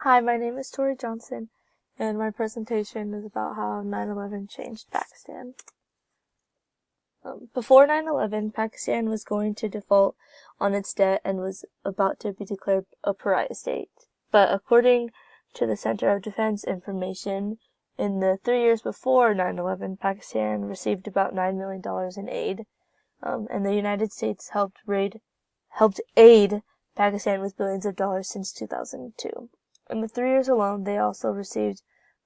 Hi, my name is Tori Johnson, and my presentation is about how 9/11 changed Pakistan. Before 9/11, Pakistan was going to default on its debt and was about to be declared a pariah state. But according to the Center of Defense Information, in the 3 years before 9/11, Pakistan received about $9 million in aid, and the United States helped aid Pakistan with billions of dollars since 2002. In the 3 years alone, they also received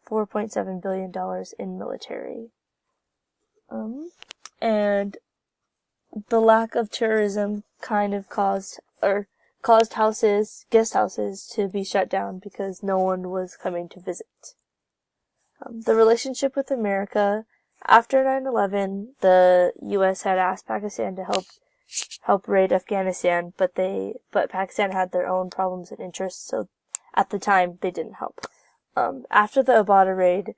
$4.7 billion in military. And the lack of tourism kind of caused guest houses to be shut down because no one was coming to visit. The relationship with America. After 9/11, the U.S. had asked Pakistan to help raid Afghanistan, but Pakistan had their own problems and interests, so at the time they didn't help. After the Abbottabad raid,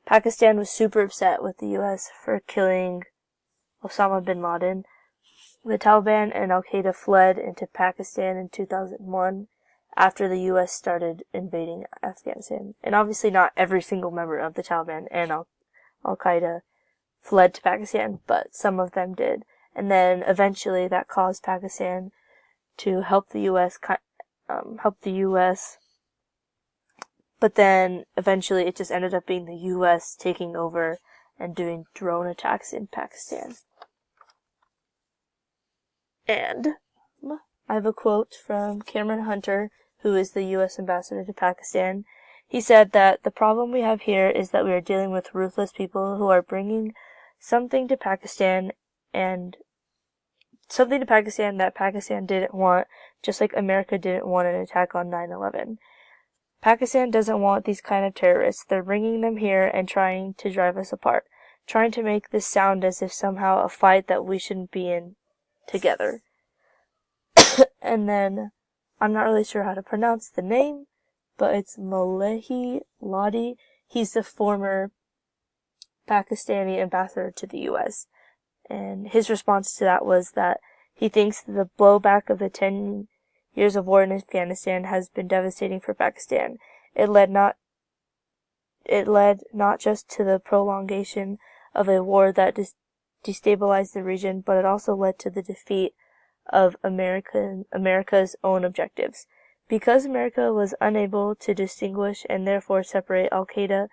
Pakistan was super upset with the U.S. for killing Osama bin Laden. The Taliban and Al-Qaeda fled into Pakistan in 2001 after the U.S. started invading Afghanistan. And obviously not every single member of the Taliban and Al-Qaeda fled to Pakistan, but some of them did. And then eventually that caused Pakistan to help the U.S. But then eventually it just ended up being the U.S. taking over and doing drone attacks in Pakistan. And I have a quote from Cameron Hunter, who is the U.S. ambassador to Pakistan. He said that the problem we have here is that we are dealing with ruthless people who are bringing something to Pakistan that Pakistan didn't want, just like America didn't want an attack on 9/11. Pakistan doesn't want these kind of terrorists. They're bringing them here and trying to drive us apart, trying to make this sound as if somehow a fight that we shouldn't be in together. And then, I'm not really sure how to pronounce the name, but it's Malehi Lodi. He's the former Pakistani ambassador to the U.S. And his response to that was that he thinks that the blowback of the 10 years of war in Afghanistan has been devastating for Pakistan. It led not just to the prolongation of a war that destabilized the region, but it also led to the defeat of America's own objectives. Because America was unable to distinguish and therefore separate Al-Qaeda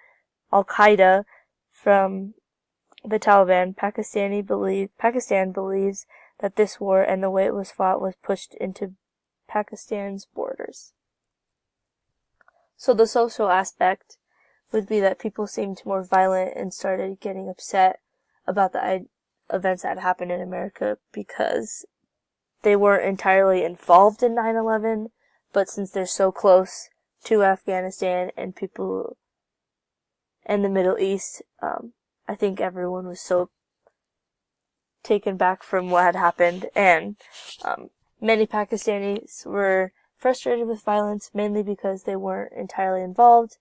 from the Taliban, Pakistan believes that this war and the way it was fought was pushed into Pakistan's borders. So the social aspect would be that people seemed more violent and started getting upset about the events that happened in America because they weren't entirely involved in 9/11, but since they're so close to Afghanistan and people in the Middle East, I think everyone was so taken back from what had happened, and many Pakistanis were frustrated with violence mainly because they weren't entirely involved,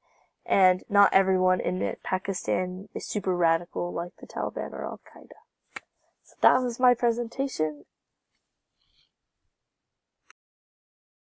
and not everyone in Pakistan is super radical like the Taliban or Al-Qaeda. So that was my presentation,